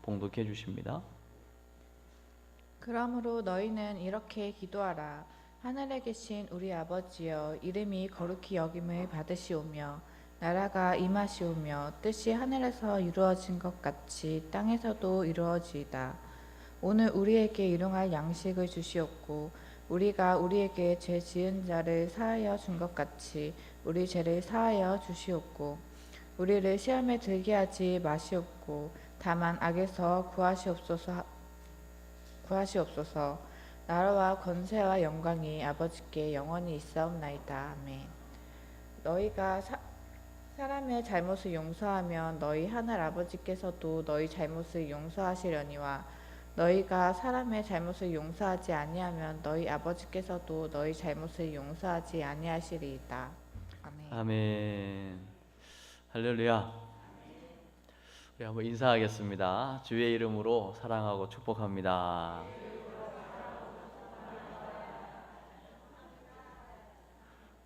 봉독해 주십니다. 그러므로 너희는 이렇게 기도하라. 하늘에 계신 우리 아버지여, 이름이 거룩히 여김을 받으시오며 나라가 임하시오며 뜻이 하늘에서 이루어진 것 같이 땅에서도 이루어지이다. 오늘 우리에게 일용할 양식을 주시옵고 우리가 우리에게 죄 지은 자를 사하여 준 것 같이 우리 죄를 사하여 주시옵고 우리를 시험에 들게 하지 마시옵고 다만 악에서 구하시옵소서. 나라와 권세와 영광이 아버지께 영원히 있사옵나이다. 아멘. 너희가 사람의 잘못을 용서하면 너희 하늘 아버지께서도 너희 잘못을 용서하시려니와 너희가 사람의 잘못을 용서하지 아니하면 너희 아버지께서도 너희 잘못을 용서하지 아니하시리이다. 아멘. 아멘. 할렐루야. 우리 한번 인사하겠습니다. 주의 이름으로 사랑하고 축복합니다.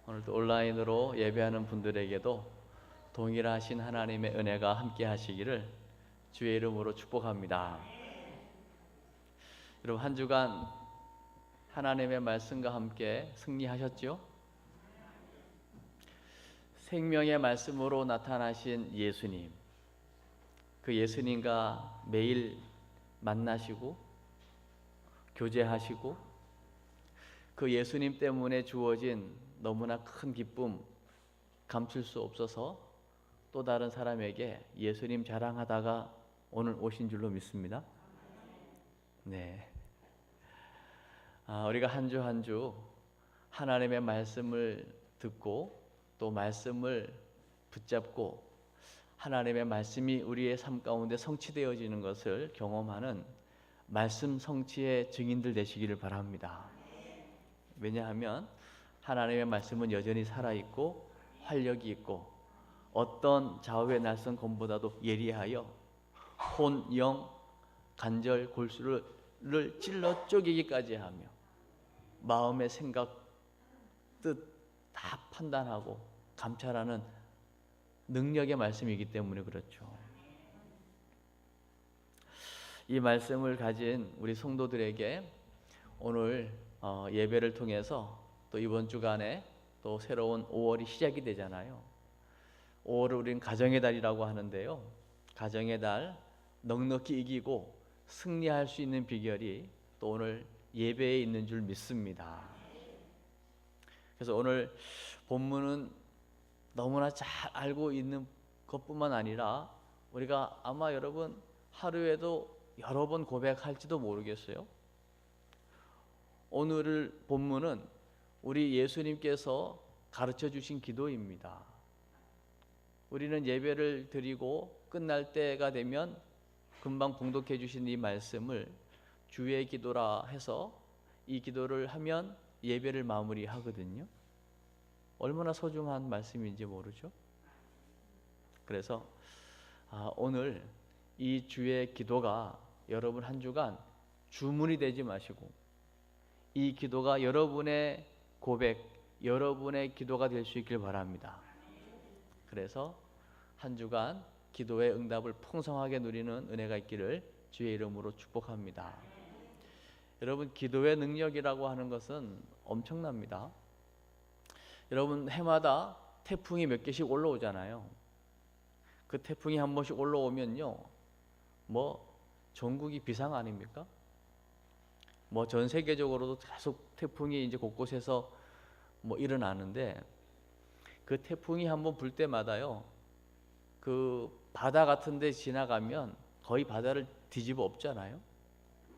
오늘도 온라인으로 예배하는 분들에게도 동일하신 하나님의 은혜가 함께 하시기를 주의 이름으로 축복합니다. 여러분, 한 주간 하나님의 말씀과 함께 승리하셨지요? 생명의 말씀으로 나타나신 예수님, 그 예수님과 매일 만나시고 교제하시고 그 예수님 때문에 주어진 너무나 큰 기쁨 감출 수 없어서 또 다른 사람에게 예수님 자랑하다가 오늘 오신 줄로 믿습니다. 네. 우리가 한 주 한 주 하나님의 말씀을 듣고 또 말씀을 붙잡고 하나님의 말씀이 우리의 삶 가운데 성취되어지는 것을 경험하는 말씀 성취의 증인들 되시기를 바랍니다. 왜냐하면 하나님의 말씀은 여전히 살아있고 활력이 있고 어떤 좌우의 낯선 검보다도 예리하여 혼, 영, 관절, 골수를 찔러 쪼개기까지 하며 마음의 생각, 뜻 다 판단하고 감찰하는 능력의 말씀이기 때문에 그렇죠. 이 말씀을 가진 우리 성도들에게 오늘 예배를 통해서 또 이번 주간에 또 새로운 5월이 시작이 되잖아요. 5월을 우리는 가정의 달이라고 하는데요. 가정의 달 넉넉히 이기고 승리할 수 있는 비결이 또 오늘 예배에 있는 줄 믿습니다. 그래서 오늘 본문은 너무나 잘 알고 있는 것뿐만 아니라 우리가 아마 여러분 하루에도 여러 번 고백할지도 모르겠어요. 오늘 본문은 우리 예수님께서 가르쳐 주신 기도입니다. 우리는 예배를 드리고 끝날 때가 되면 금방 봉독해 주신 이 말씀을 주의 기도라 해서 이 기도를 하면 예배를 마무리하거든요. 얼마나 소중한 말씀인지 모르죠. 그래서 오늘 이 주의 기도가 여러분 한 주간 주문이 되지 마시고 이 기도가 여러분의 고백, 여러분의 기도가 될 수 있길 바랍니다. 그래서 한 주간 기도의 응답을 풍성하게 누리는 은혜가 있기를 주의 이름으로 축복합니다. 여러분, 기도의 능력이라고 하는 것은 엄청납니다. 여러분, 해마다 태풍이 몇 개씩 올라오잖아요. 그 태풍이 한 번씩 올라오면요, 전국이 비상 아닙니까? 전 세계적으로도 계속 태풍이 이제 곳곳에서 일어나는데 그 태풍이 한번 불 때마다요, 그 바다 같은 데 지나가면 거의 바다를 뒤집어 엎잖아요.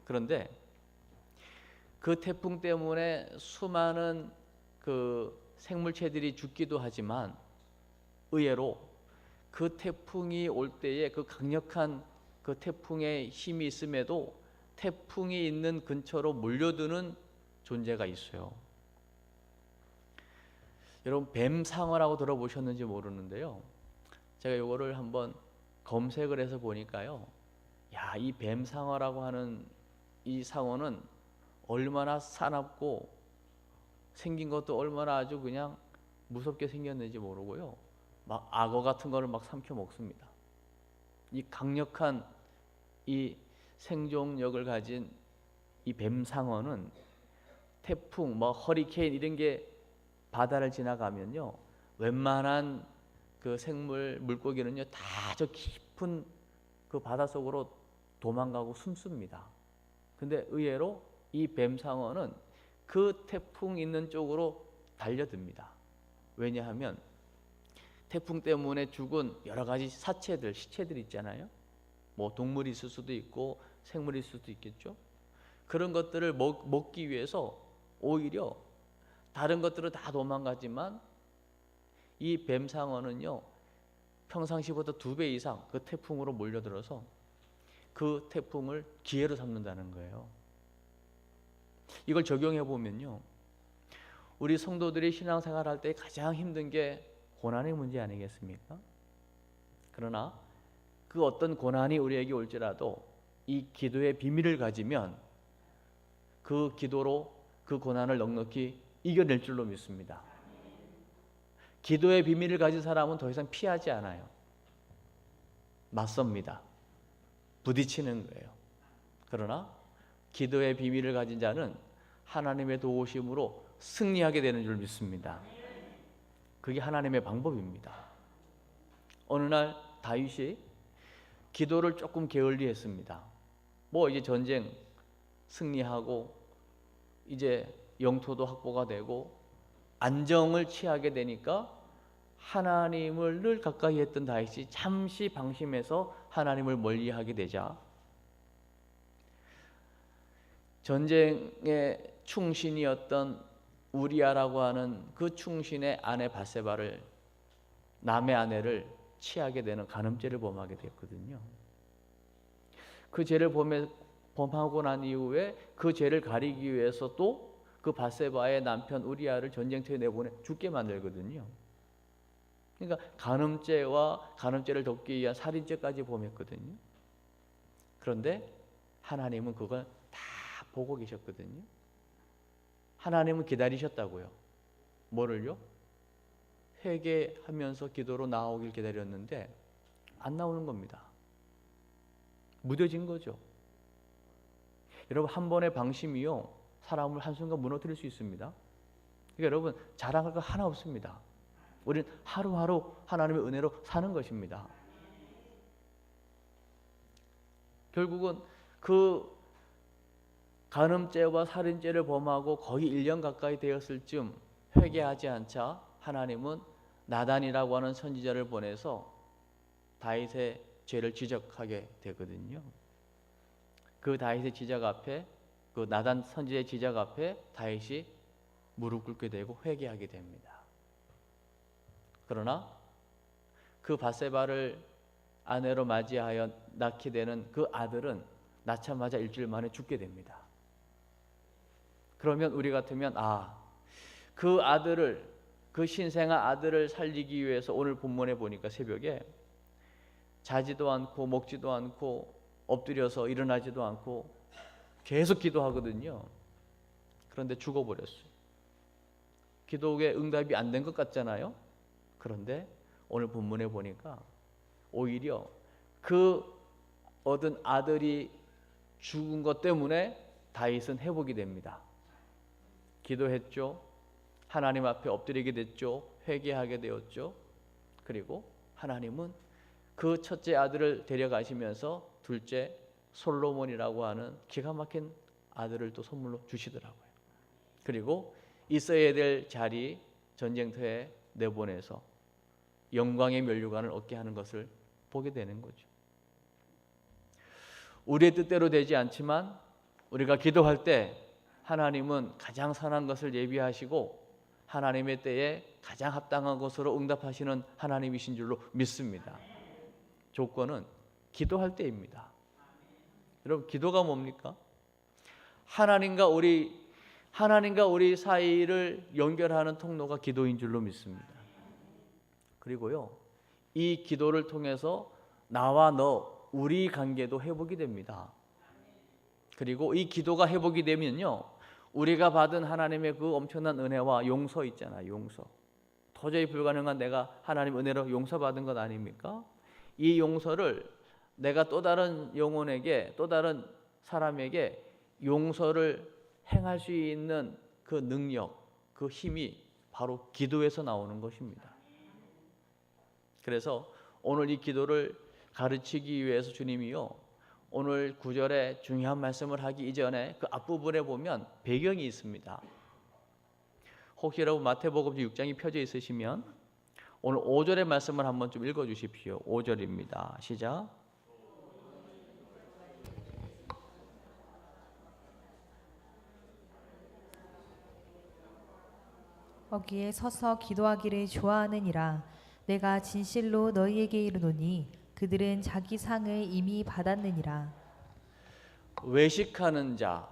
그런데 그 태풍 때문에 수많은 그 생물체들이 죽기도 하지만 의외로 그 태풍이 올 때에 그 강력한 그 태풍의 힘이 있음에도 태풍이 있는 근처로 몰려드는 존재가 있어요. 여러분, 뱀상어라고 들어보셨는지 모르는데요. 제가 이거를 한번 검색을 해서 보니까요. 이 뱀상어라고 하는 이 상어는 얼마나 사납고 생긴 것도 얼마나 아주 그냥 무섭게 생겼는지 모르고요. 막 악어 같은 거를 막 삼켜 먹습니다. 이 강력한 이 생존력을 가진 이 뱀상어는 태풍, 뭐 허리케인 이런 게 바다를 지나가면요, 웬만한 그 생물 물고기는요 다 저 깊은 그 바다 속으로 도망가고 숨습니다. 근데 의외로 이 뱀상어는 그 태풍 있는 쪽으로 달려듭니다. 왜냐하면 태풍 때문에 죽은 여러 가지 사체들, 시체들 있잖아요. 뭐 동물이 있을 수도 있고 생물이 있을 수도 있겠죠. 그런 것들을 먹기 위해서 오히려 다른 것들은 다 도망가지만 이 뱀상어는요 평상시보다 2배 이상 그 태풍으로 몰려들어서 그 태풍을 기회로 삼는다는 거예요. 이걸 적용해 보면요, 우리 성도들이 신앙생활 할 때 가장 힘든 게 고난의 문제 아니겠습니까? 그러나 그 어떤 고난이 우리에게 올지라도 이 기도의 비밀을 가지면 그 기도로 그 고난을 넉넉히 이겨낼 줄로 믿습니다. 기도의 비밀을 가진 사람은 더 이상 피하지 않아요. 맞섭니다. 부딪히는 거예요. 그러나 기도의 비밀을 가진 자는 하나님의 도우심으로 승리하게 되는 줄 믿습니다. 그게 하나님의 방법입니다. 어느 날 다윗이 기도를 조금 게을리했습니다. 뭐 이제 전쟁 승리하고 이제 영토도 확보가 되고 안정을 취하게 되니까 하나님을 늘 가까이 했던 다윗이 잠시 방심해서 하나님을 멀리하게 되자 전쟁의 충신이었던 우리아라고 하는 그 충신의 아내 바세바를, 남의 아내를 취하게 되는 간음죄를 범하게 됐거든요. 그 죄를 범하고 난 이후에 그 죄를 가리기 위해서 또 그 바세바의 남편 우리아를 전쟁터에 내보내 죽게 만들거든요. 그러니까 간음죄와 간음죄를 덮기 위한 살인죄까지 범했거든요. 그런데 하나님은 그걸 다 보고 계셨거든요. 하나님은 기다리셨다고요. 뭐를요? 회개하면서 기도로 나오길 기다렸는데 안 나오는 겁니다. 무뎌진 거죠. 여러분, 한 번의 방심이요 사람을 한순간 무너뜨릴 수 있습니다. 그러니까 여러분, 자랑할 거 하나 없습니다. 우리는 하루하루 하나님의 은혜로 사는 것입니다. 결국은 그 간음죄와 살인죄를 범하고 거의 1년 가까이 되었을 즈음 회개하지 않자 하나님은 나단이라고 하는 선지자를 보내서 다윗의 죄를 지적하게 되거든요. 그 다윗의 지적 앞에, 그 나단 선지자의 지적 앞에 다윗이 무릎 꿇게 되고 회개하게 됩니다. 그러나 그 바세바를 아내로 맞이하여 낳게 되는 그 아들은 낳자마자 일주일 만에 죽게 됩니다. 그러면 우리 같으면 그 아들을, 그 신생아 아들을 살리기 위해서 오늘 본문에 보니까 새벽에 자지도 않고 먹지도 않고 엎드려서 일어나지도 않고 계속 기도하거든요. 그런데 죽어버렸어요. 기도의 응답이 안 된 것 같잖아요. 그런데 오늘 본문에 보니까 오히려 그 얻은 아들이 죽은 것 때문에 다윗은 회복이 됩니다. 기도했죠. 하나님 앞에 엎드리게 됐죠. 회개하게 되었죠. 그리고 하나님은 그 첫째 아들을 데려가시면서 둘째 솔로몬이라고 하는 기가 막힌 아들을 또 선물로 주시더라고요. 그리고 있어야 될 자리 전쟁터에 내보내서 영광의 면류관을 얻게 하는 것을 보게 되는 거죠. 우리의 뜻대로 되지 않지만 우리가 기도할 때 하나님은 가장 선한 것을 예비하시고 하나님의 때에 가장 합당한 것으로 응답하시는 하나님이신 줄로 믿습니다. 조건은 기도할 때입니다. 여러분, 기도가 뭡니까? 하나님과 우리 사이를 연결하는 통로가 기도인 줄로 믿습니다. 그리고요, 이 기도를 통해서 나와 너, 우리 관계도 회복이 됩니다. 그리고 이 기도가 회복이 되면요, 우리가 받은 하나님의 그 엄청난 은혜와 용서 있잖아요. 용서. 도저히 불가능한 내가 하나님 은혜로 용서받은 것 아닙니까? 이 용서를 내가 또 다른 영혼에게, 또 다른 사람에게 용서를 행할 수 있는 그 능력, 그 힘이 바로 기도에서 나오는 것입니다. 그래서 오늘 이 기도를 가르치기 위해서 주님이요, 오늘 9절에 중요한 말씀을 하기 이전에 그 앞부분에 보면 배경이 있습니다. 혹시 여러분 마태복음 6장이 펴져 있으시면 오늘 5절의 말씀을 한번 좀 읽어 주십시오. 5절입니다. 시작. 거기에 서서 기도하기를 좋아하느니라. 내가 진실로 너희에게 이르노니 그들은 자기 상을 이미 받았느니라. 외식하는 자,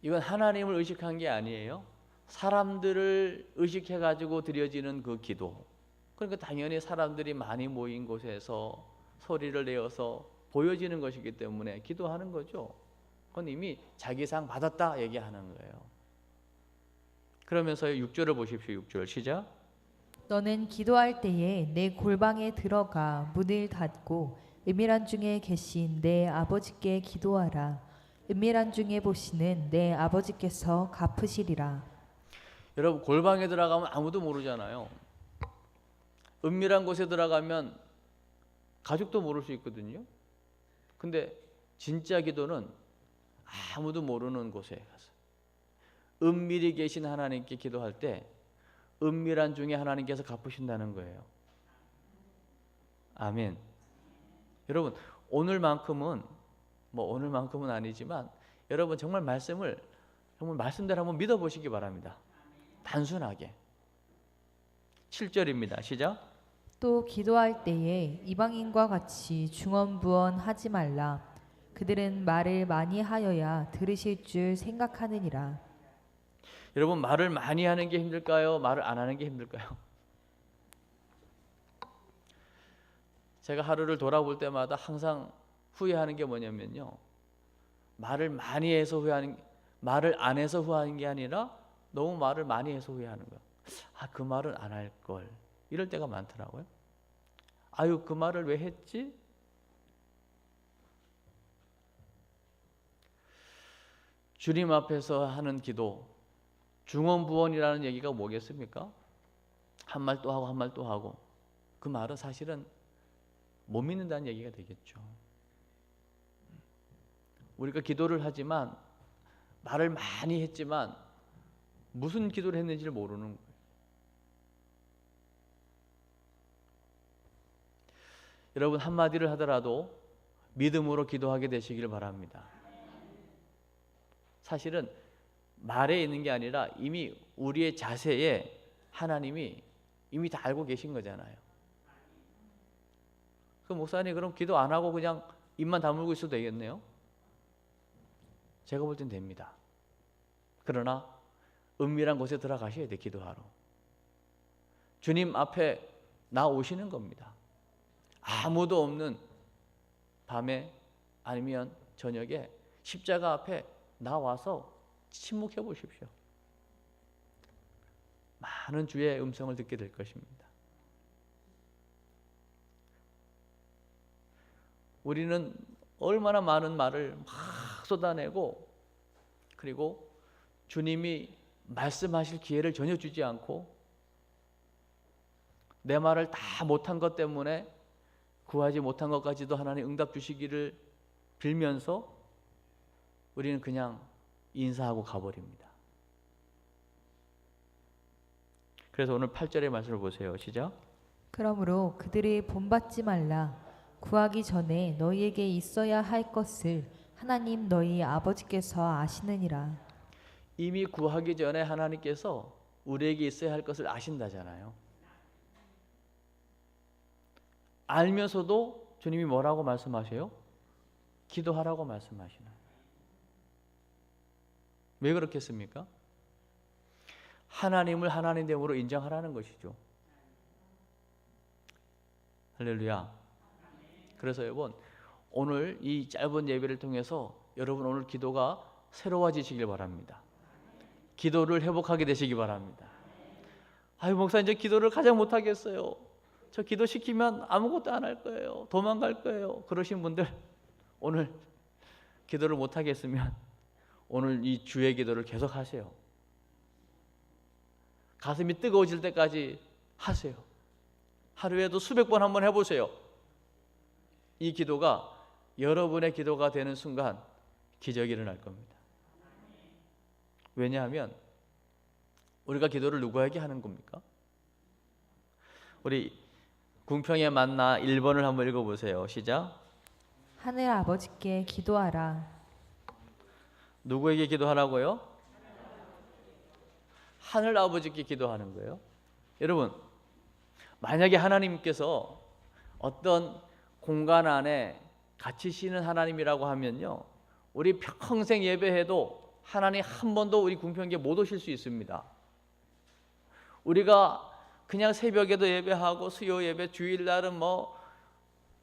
이건 하나님을 의식한 게 아니에요. 사람들을 의식해 가지고 드려지는 그 기도. 그러니까 당연히 사람들이 많이 모인 곳에서 소리를 내어서 보여지는 것이기 때문에 기도하는 거죠. 그건 이미 자기 상 받았다 얘기하는 거예요. 그러면서 6절을 보십시오. 6절 시작. 너는 기도할 때에 내 골방에 들어가 문을 닫고 은밀한 중에 계신 내 아버지께 기도하라. 은밀한 중에 보시는 내 아버지께서 갚으시리라. 여러분, 골방에 들어가면 아무도 모르잖아요. 은밀한 곳에 들어가면 가족도 모를 수 있거든요. 근데 진짜 기도는 아무도 모르는 곳에 가서 은밀히 계신 하나님께 기도할 때 은밀한 중에 하나님께서 갚으신다는 거예요. 아멘. 여러분, 오늘만큼은 아니지만 여러분 정말 말씀대로 한번 믿어보시기 바랍니다. 단순하게. 7절입니다. 시작. 또 기도할 때에 이방인과 같이 중언부언하지 말라. 그들은 말을 많이 하여야 들으실 줄 생각하느니라. 여러분, 말을 많이 하는 게 힘들까요? 말을 안 하는 게 힘들까요? 제가 하루를 돌아볼 때마다 항상 후회하는 게 뭐냐면요, 말을 많이 해서 말을 안 해서 후회하는 게 아니라 너무 말을 많이 해서 후회하는 거예요. 그 말은 안 할 걸. 이럴 때가 많더라고요. 아유, 그 말을 왜 했지? 주님 앞에서 하는 기도, 중언부언이라는 얘기가 뭐겠습니까? 한 말 또 하고 한 말 또 하고, 그 말은 사실은 못 믿는다는 얘기가 되겠죠. 우리가 기도를 하지만 말을 많이 했지만 무슨 기도를 했는지를 모르는 거예요. 여러분, 한마디를 하더라도 믿음으로 기도하게 되시길 바랍니다. 사실은 말에 있는 게 아니라 이미 우리의 자세에 하나님이 이미 다 알고 계신 거잖아요. 그 목사님, 그럼 기도 안 하고 그냥 입만 다물고 있어도 되겠네요? 제가 볼 땐 됩니다. 그러나 은밀한 곳에 들어가셔야 돼. 기도하러 주님 앞에 나오시는 겁니다. 아무도 없는 밤에 아니면 저녁에 십자가 앞에 나와서 침묵해 보십시오. 많은 주의 음성을 듣게 될 것입니다. 우리는 얼마나 많은 말을 막 쏟아내고, 그리고 주님이 말씀하실 기회를 전혀 주지 않고 내 말을 다 못한 것 때문에 구하지 못한 것까지도 하나님 응답 주시기를 빌면서 우리는 그냥 인사하고 가버립니다. 그래서 오늘 8절의 말씀을 보세요. 시작. 그러므로 그들이 본받지 말라. 구하기 전에 너희에게 있어야 할 것을 하나님 너희 아버지께서 아시느니라. 이미 구하기 전에 하나님께서 우리에게 있어야 할 것을 아신다잖아요. 알면서도 주님이 뭐라고 말씀하세요? 기도하라고 말씀하시나요? 왜 그렇겠습니까? 하나님을 하나님됨으로 인정하라는 것이죠. 할렐루야. 그래서 여러분, 오늘 이 짧은 예배를 통해서 여러분 오늘 기도가 새로워지시길 바랍니다. 기도를 회복하게 되시기 바랍니다. 아유, 목사님, 저 기도를 가장 못하겠어요. 저 기도시키면 아무것도 안 할 거예요. 도망갈 거예요. 그러신 분들 오늘 기도를 못 하겠으면 오늘 이 주의 기도를 계속 하세요. 가슴이 뜨거워질 때까지 하세요. 하루에도 수백 번 한번 해보세요. 이 기도가 여러분의 기도가 되는 순간 기적이 일어날 겁니다. 왜냐하면 우리가 기도를 누구에게 하는 겁니까? 우리 궁평의 만나 1번을 한번 읽어보세요. 시작. 하늘 아버지께 기도하라. 누구에게 기도하라고요? 하늘 아버지께 기도하는 거예요. 여러분, 만약에 하나님께서 어떤 공간 안에 갇히시는 하나님이라고 하면요, 우리 평생 예배해도 하나님 한 번도 우리 궁평교에 못 오실 수 있습니다. 우리가 그냥 새벽에도 예배하고 수요 예배, 주일날은 뭐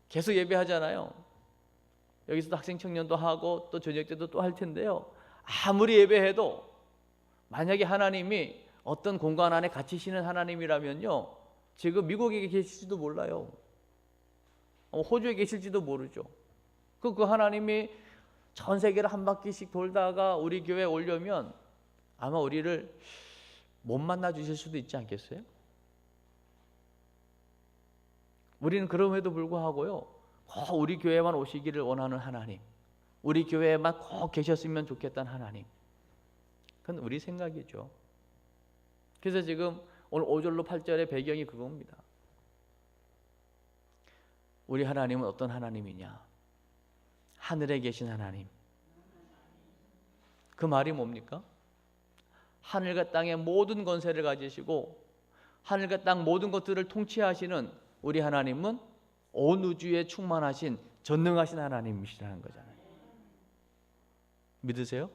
계속 예배하잖아요. 여기서도 학생 청년도 하고 또 저녁 때도 또 할 텐데요. 아무리 예배해도 만약에 하나님이 어떤 공간 안에 갇히시는 하나님이라면요, 지금 미국에 계실지도 몰라요. 호주에 계실지도 모르죠. 그 하나님이 전 세계를 한 바퀴씩 돌다가 우리 교회에 오려면 아마 우리를 못 만나 주실 수도 있지 않겠어요? 우리는 그럼에도 불구하고요, 꼭 우리 교회만 오시기를 원하는 하나님, 우리 교회에만 꼭 계셨으면 좋겠다는 하나님, 그건 우리 생각이죠. 그래서 지금 오늘 5절로 8절의 배경이 그겁니다. 우리 하나님은 어떤 하나님이냐? 하늘에 계신 하나님. 그 말이 뭡니까? 하늘과 땅의 모든 권세를 가지시고 하늘과 땅 모든 것들을 통치하시는 우리 하나님은 온 우주에 충만하신 전능하신 하나님이시라는 거잖아요. 믿으세요?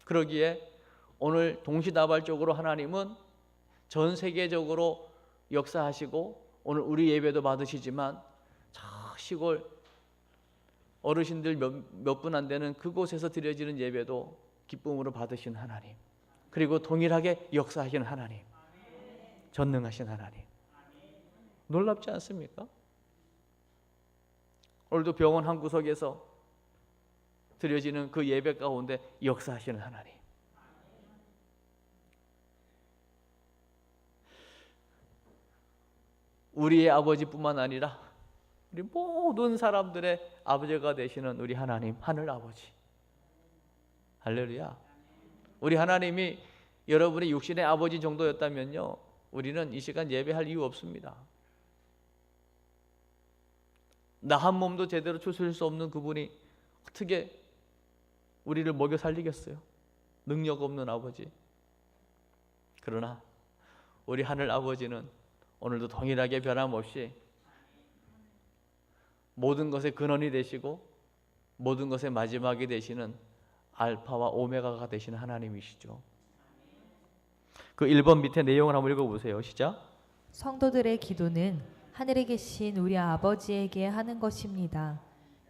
그러기에 오늘 동시다발적으로 하나님은 전 세계적으로 역사하시고 오늘 우리 예배도 받으시지만 저 시골 어르신들 몇 분 안 되는 그곳에서 드려지는 예배도 기쁨으로 받으신 하나님, 그리고 동일하게 역사하시는 하나님, 전능하신 하나님, 놀랍지 않습니까? 오늘도 병원 한 구석에서 드려지는 그 예배 가운데 역사하시는 하나님. 우리의 아버지뿐만 아니라 우리 모든 사람들의 아버지가 되시는 우리 하나님, 하늘 아버지. 할렐루야. 우리 하나님이 여러분의 육신의 아버지 정도였다면요, 우리는 이 시간 예배할 이유 없습니다. 나 한 몸도 제대로 추스릴 수 없는 그분이 어떻게 우리를 먹여 살리겠어요? 능력 없는 아버지. 그러나 우리 하늘 아버지는 오늘도 동일하게 변함없이 모든 것의 근원이 되시고 모든 것의 마지막이 되시는 알파와 오메가가 되시는 하나님이시죠. 그 1번 밑에 내용을 한번 읽어보세요. 시작. 성도들의 기도는 하늘에 계신 우리 아버지에게 하는 것입니다.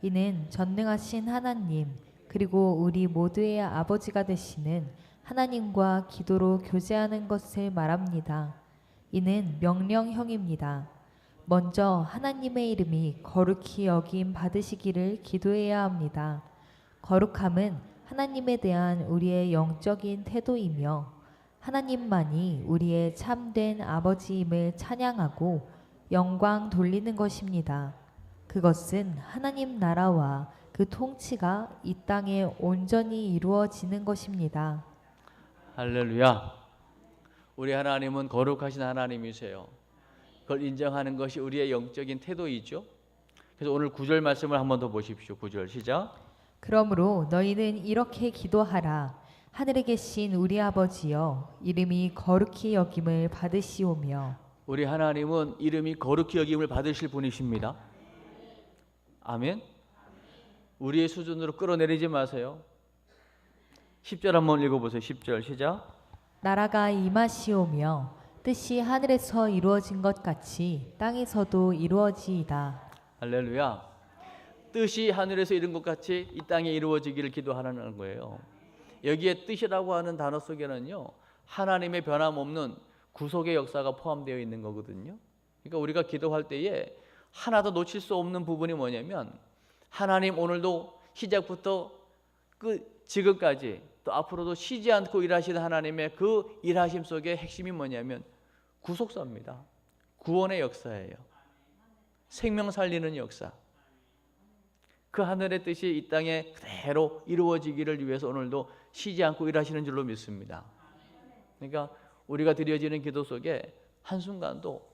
이는 전능하신 하나님, 그리고 우리 모두의 아버지가 되시는 하나님과 기도로 교제하는 것을 말합니다. 이는 명령형입니다. 먼저 하나님의 이름이 거룩히 여김 받으시기를 기도해야 합니다. 거룩함은 하나님에 대한 우리의 영적인 태도이며 하나님만이 우리의 참된 아버지임을 찬양하고 영광 돌리는 것입니다. 그것은 하나님 나라와 그 통치가 이 땅에 온전히 이루어지는 것입니다. 할렐루야. 우리 하나님은 거룩하신 하나님이세요. 그걸 인정하는 것이 우리의 영적인 태도이죠. 그래서 오늘 9절 말씀을 한 번 더 보십시오. 9절 시작. 그러므로 너희는 이렇게 기도하라. 하늘에 계신 우리 아버지여, 이름이 거룩히 여김을 받으시오며. 우리 하나님은 이름이 거룩히 여김을 받으실 분이십니다. 아멘. 우리의 수준으로 끌어내리지 마세요. 10절 한번 읽어보세요. 10절 시작. 나라가 임하시오며 뜻이 하늘에서 이루어진 것 같이 땅에서도 이루어지이다. 할렐루야. 뜻이 하늘에서 이룬 것 같이 이 땅에 이루어지기를 기도하라는 거예요. 여기에 뜻이라고 하는 단어 속에는요, 하나님의 변함없는 구속의 역사가 포함되어 있는 거거든요. 그러니까 우리가 기도할 때에 하나도 놓칠 수 없는 부분이 뭐냐면 하나님 오늘도 시작부터 지금까지 또 앞으로도 쉬지 않고 일하시는 하나님의 그 일하심 속에 핵심이 뭐냐면 구속사입니다. 구원의 역사예요. 생명 살리는 역사. 그 하늘의 뜻이 이 땅에 그대로 이루어지기를 위해서 오늘도 쉬지 않고 일하시는 줄로 믿습니다. 그러니까 우리가 드려지는 기도 속에 한순간도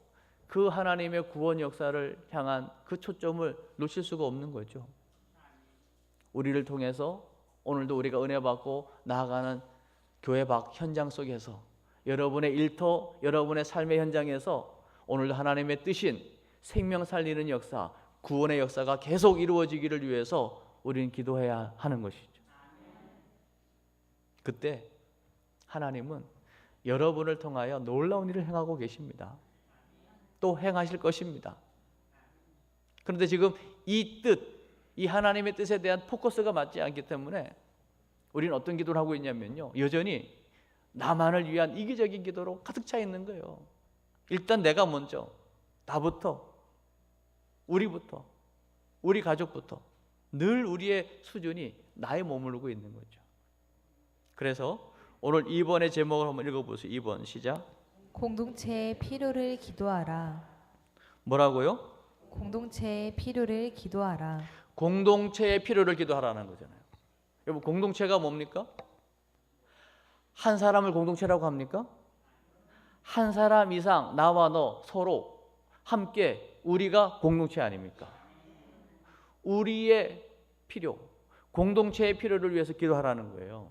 그 하나님의 구원 역사를 향한 그 초점을 놓칠 수가 없는 거죠. 우리를 통해서 오늘도 우리가 은혜 받고 나아가는 교회 밖 현장 속에서 여러분의 일터, 여러분의 삶의 현장에서 오늘도 하나님의 뜻인 생명 살리는 역사, 구원의 역사가 계속 이루어지기를 위해서 우리는 기도해야 하는 것이죠. 그때 하나님은 여러분을 통하여 놀라운 일을 행하고 계십니다. 또 행하실 것입니다. 그런데 지금 이 뜻, 이 하나님의 뜻에 대한 포커스가 맞지 않기 때문에 우리는 어떤 기도를 하고 있냐면요, 여전히 나만을 위한 이기적인 기도로 가득 차 있는 거예요. 일단 내가 먼저, 나부터, 우리부터, 우리 가족부터 늘 우리의 수준이 나에 머무르고 있는 거죠. 그래서 오늘 2번의 제목을 한번 읽어보세요. 2번 시작. 공동체의 필요를 기도하라. 뭐라고요? 공동체의 필요를 기도하라. 공동체의 필요를 기도하라는 거잖아요. 여러분, 공동체가 뭡니까? 한 사람을 공동체라고 합니까? 한 사람 이상 나와 너 서로 함께 우리가 공동체 아닙니까? 우리의 필요, 공동체의 필요를 위해서 기도하라는 거예요.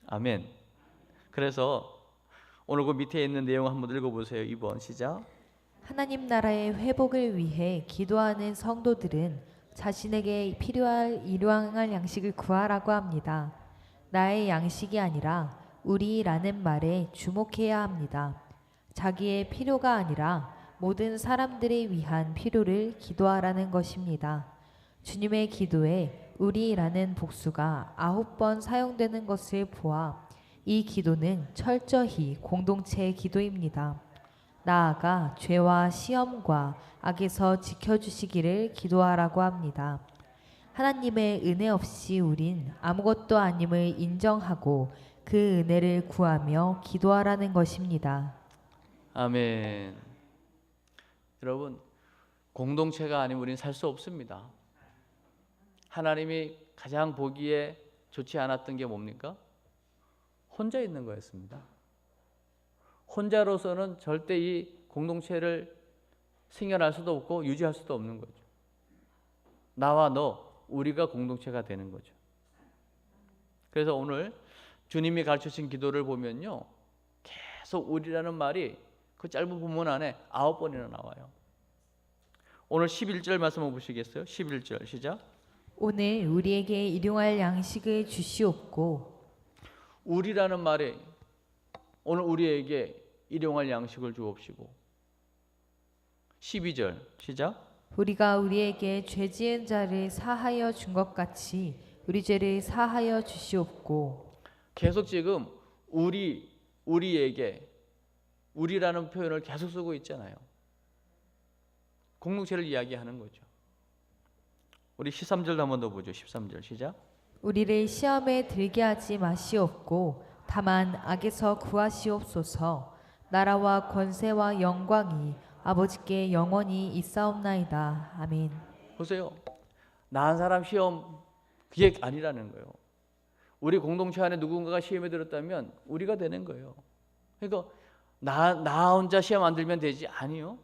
아멘. 그래서 오늘 그 밑에 있는 내용 한번 읽어보세요. 2번 시작. 하나님 나라의 회복을 위해 기도하는 성도들은 자신에게 필요할 일용할 양식을 구하라고 합니다. 나의 양식이 아니라 우리라는 말에 주목해야 합니다. 자기의 필요가 아니라 모든 사람들을 위한 필요를 기도하라는 것입니다. 주님의 기도에 우리라는 복수가 9번 사용되는 것을 보아 이 기도는 철저히 공동체의 기도입니다. 나아가 죄와 시험과 악에서 지켜주시기를 기도하라고 합니다. 하나님의 은혜 없이 우린 아무것도 아님을 인정하고 그 은혜를 구하며 기도하라는 것입니다. 아멘. 여러분, 공동체가 아니면 우리는 살 수 없습니다. 하나님이 가장 보기에 좋지 않았던 게 뭡니까? 혼자 있는 거였습니다. 혼자로서는 절대 이 공동체를 생겨날 수도 없고 유지할 수도 없는 거죠. 나와 너, 우리가 공동체가 되는 거죠. 그래서 오늘 주님이 가르치신 기도를 보면요, 계속 우리라는 말이 그 짧은 본문 안에 9번이나 나와요. 오늘 11절 말씀 한번 보시겠어요? 11절 시작. 오늘 우리에게 일용할 양식을 주시옵고. 우리라는 말이 오늘 우리에게 일용할 양식을 주옵시고. 12절 시작. 우리가 우리에게 죄 지은 자를 사하여 준 것 같이 우리 죄를 사하여 주시옵고. 계속 지금 우리에게, 우리라는 표현을 계속 쓰고 있잖아요. 공동체를 이야기하는 거죠. 우리 13절 한번 더 보죠. 13절 시작. 우리를 시험에 들게 하지 마시옵고 다만 악에서 구하시옵소서. 나라와 권세와 영광이 아버지께 영원히 있사옵나이다. 아멘. 보세요. 나 한 사람 시험 그게 아니라는 거예요. 우리 공동체 안에 누군가가 시험에 들었다면 우리가 되는 거예요. 그러니까 나 혼자 시험 안 들면 되지? 아니요.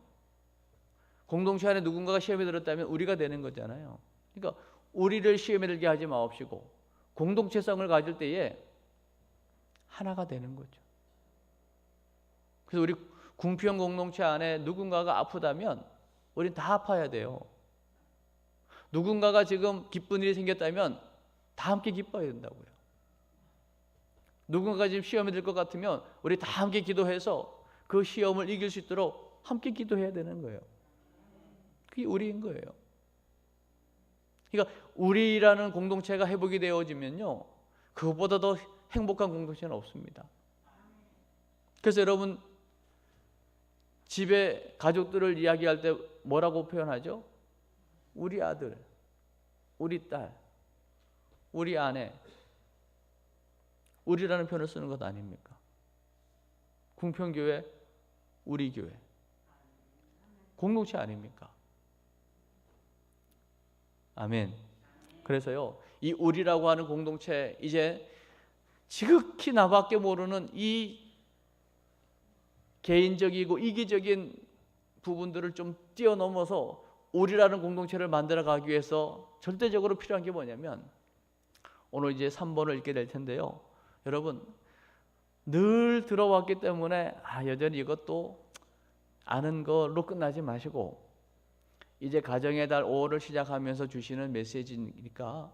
공동체 안에 누군가가 시험에 들었다면 우리가 되는 거잖아요. 그러니까 우리를 시험에 들게 하지 마옵시고 공동체성을 가질 때에 하나가 되는 거죠. 그래서 우리 궁평 공동체 안에 누군가가 아프다면 우린 다 아파야 돼요. 누군가가 지금 기쁜 일이 생겼다면 다 함께 기뻐야 된다고요. 누군가가 지금 시험에 들 것 같으면 우리 다 함께 기도해서 그 시험을 이길 수 있도록 함께 기도해야 되는 거예요. 그게 우리인 거예요. 그러니까 우리라는 공동체가 회복이 되어지면요, 그것보다 더 행복한 공동체는 없습니다. 그래서 여러분 집에 가족들을 이야기할 때 뭐라고 표현하죠? 우리 아들, 우리 딸, 우리 아내, 우리라는 표현을 쓰는 것 아닙니까? 궁평교회, 우리 교회, 공동체 아닙니까? 아멘. 그래서요, 이 우리라고 하는 공동체, 이제 지극히 나밖에 모르는 이 개인적이고 이기적인 부분들을 좀 뛰어넘어서 우리라는 공동체를 만들어 가기 위해서 절대적으로 필요한 게 뭐냐면, 오늘 이제 3번을 읽게 될 텐데요, 여러분 늘 들어왔기 때문에 여전히 이것도 아는 걸로 끝나지 마시고, 이제 가정의 달 5월을 시작하면서 주시는 메시지니까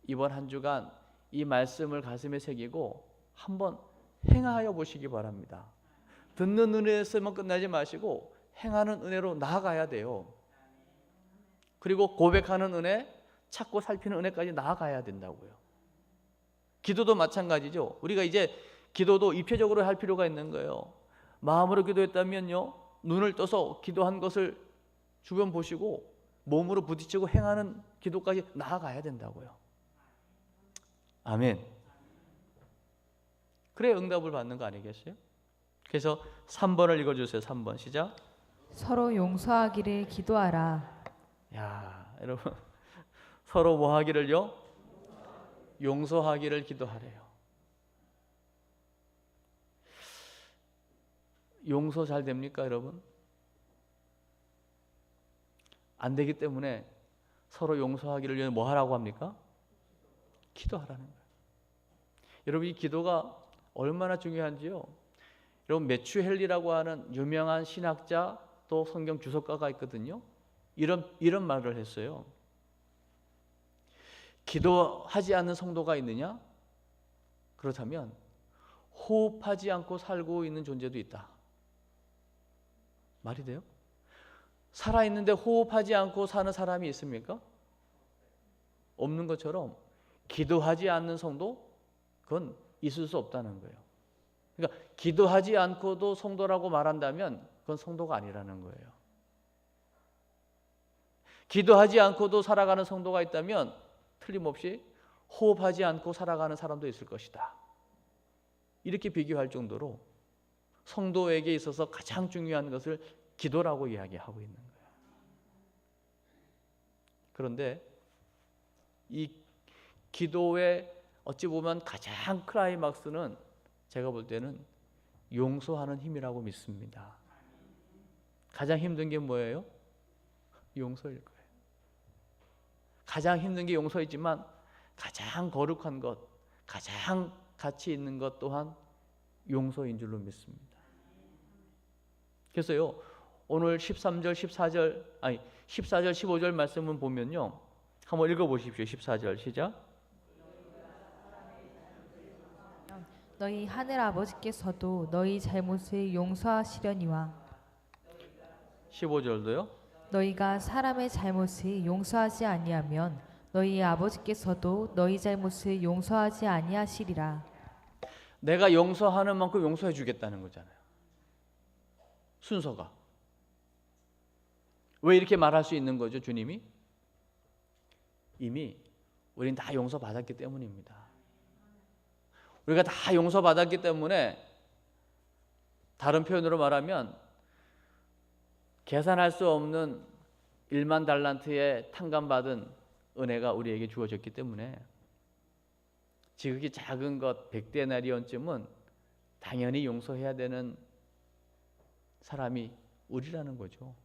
이번 한 주간 이 말씀을 가슴에 새기고 한번 행하여 보시기 바랍니다. 듣는 은혜에서만 끝나지 마시고 행하는 은혜로 나아가야 돼요. 그리고 고백하는 은혜, 찾고 살피는 은혜까지 나아가야 된다고요. 기도도 마찬가지죠. 우리가 이제 기도도 입체적으로 할 필요가 있는 거예요. 마음으로 기도했다면요, 눈을 떠서 기도한 것을 주변 보시고 몸으로 부딪히고 행하는 기도까지 나아가야 된다고요. 아멘. 그래 응답을 받는 거 아니겠어요? 그래서 3번을 읽어주세요. 3번 시작. 서로 용서하기를 기도하라. 야, 여러분 서로 뭐 하기를요? 용서하기를 기도하래요. 용서 잘 됩니까, 여러분? 안 되기 때문에 서로 용서하기를 위해 뭐 하라고 합니까? 기도하라는 거예요. 여러분 이 기도가 얼마나 중요한지요. 여러분 매추헬리라고 하는 유명한 신학자 또 성경 주석가가 있거든요. 이런 말을 했어요. 기도하지 않는 성도가 있느냐? 그렇다면 호흡하지 않고 살고 있는 존재도 있다. 말이 돼요? 살아있는데 호흡하지 않고 사는 사람이 있습니까? 없는 것처럼 기도하지 않는 성도, 그건 있을 수 없다는 거예요. 그러니까 기도하지 않고도 성도라고 말한다면 그건 성도가 아니라는 거예요. 기도하지 않고도 살아가는 성도가 있다면 틀림없이 호흡하지 않고 살아가는 사람도 있을 것이다. 이렇게 비교할 정도로 성도에게 있어서 가장 중요한 것을 기도라고 이야기하고 있는 거예요. 그런데 이 기도의 어찌 보면 가장 클라이막스는 제가 볼 때는 용서하는 힘이라고 믿습니다. 가장 힘든 게 뭐예요? 용서일 거예요. 가장 힘든 게 용서이지만 가장 거룩한 것, 가장 가치 있는 것 또한 용서인 줄로 믿습니다. 그래서요, 오늘 13절, 14절, 15절 말씀을 보면요, 한번 읽어보십시오. 14절 시작. 너희 하늘 아버지께서도 너희 잘못을 용서하시려니와 15절도요. 너희가 사람의 잘못을 용서하지 아니하면 너희 아버지께서도 너희 잘못을 용서하지 아니하시리라. 내가 용서하는 만큼 용서해 주겠다는 거잖아요. 순서가. 왜 이렇게 말할 수 있는 거죠, 주님이? 이미 우린 다 용서받았기 때문입니다. 우리가 다 용서받았기 때문에, 다른 표현으로 말하면 계산할 수 없는 1만 달란트의 탕감받은 은혜가 우리에게 주어졌기 때문에 지극히 작은 것 100데나리온쯤은 당연히 용서해야 되는 사람이 우리라는 거죠.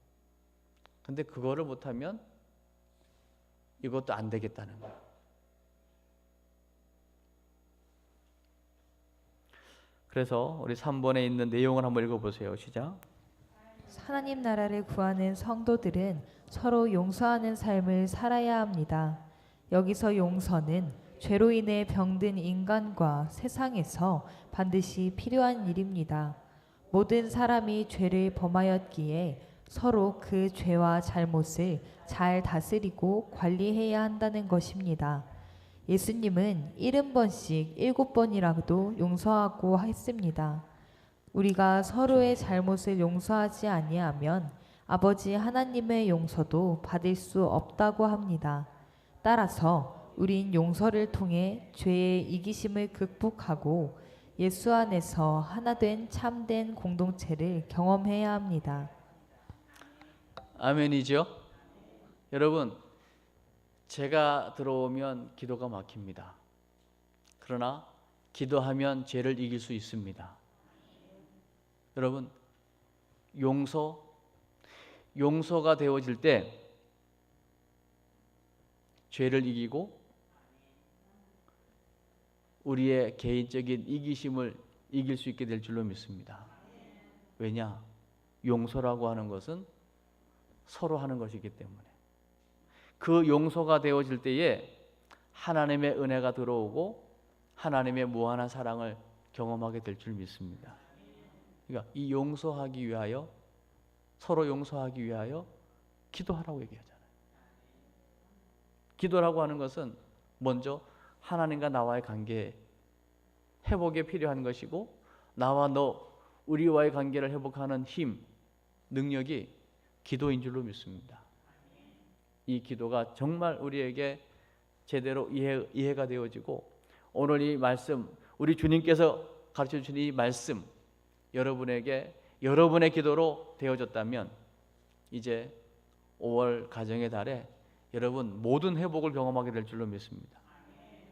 근데 그거를 못하면 이것도 안 되겠다는 거예요. 그래서 우리 3번에 있는 내용을 한번 읽어보세요. 시작. 하나님 나라를 구하는 성도들은 서로 용서하는 삶을 살아야 합니다. 여기서 용서는 죄로 인해 병든 인간과 세상에서 반드시 필요한 일입니다. 모든 사람이 죄를 범하였기에 서로 그 죄와 잘못을 잘 다스리고 관리해야 한다는 것입니다. 예수님은 70번씩 7번이라도 용서하고 했습니다. 우리가 서로의 잘못을 용서하지 아니하면 아버지 하나님의 용서도 받을 수 없다고 합니다. 따라서 우린 용서를 통해 죄의 이기심을 극복하고 예수 안에서 하나 된 참된 공동체를 경험해야 합니다. 아멘이죠? 여러분, 제가 들어오면 기도가 막힙니다. 그러나 기도하면 죄를 이길 수 있습니다. 여러분, 용서가 되어질 때 죄를 이기고 우리의 개인적인 이기심을 이길 수 있게 될 줄로 믿습니다. 왜냐? 용서라고 하는 것은 서로 하는 것이기 때문에. 그 용서가 되어질 때에 하나님의 은혜가 들어오고 하나님의 무한한 사랑을 경험하게 될 줄 믿습니다. 그러니까 이 용서하기 위하여, 서로 용서하기 위하여 기도하라고 얘기하잖아요. 기도라고 하는 것은 먼저 하나님과 나와의 관계 회복에 필요한 것이고, 나와 너 우리와의 관계를 회복하는 힘, 능력이 기도인 줄로 믿습니다. 이 기도가 정말 우리에게 제대로 이해가 되어지고, 오늘 이 말씀, 우리 주님께서 가르쳐 주신 이 말씀 여러분에게 여러분의 기도로 되어졌다면 이제 5월 가정의 달에 여러분 모든 회복을 경험하게 될 줄로 믿습니다.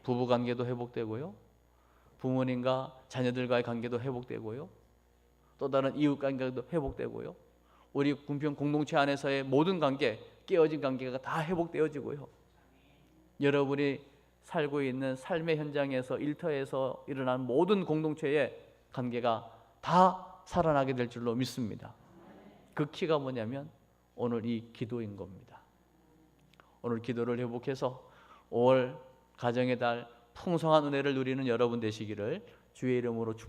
부부관계도 회복되고요, 부모님과 자녀들과의 관계도 회복되고요, 또 다른 이웃관계도 회복되고요, 우리 군평 공동체 안에서의 모든 관계, 깨어진 관계가 다 회복되어지고요, 여러분이 살고 있는 삶의 현장에서, 일터에서 일어난 모든 공동체의 관계가 다 살아나게 될 줄로 믿습니다. 그 키가 뭐냐면 오늘 이 기도인 겁니다. 오늘 기도를 회복해서 5월 가정의 달 풍성한 은혜를 누리는 여러분 되시기를 주의 이름으로 축복합니다.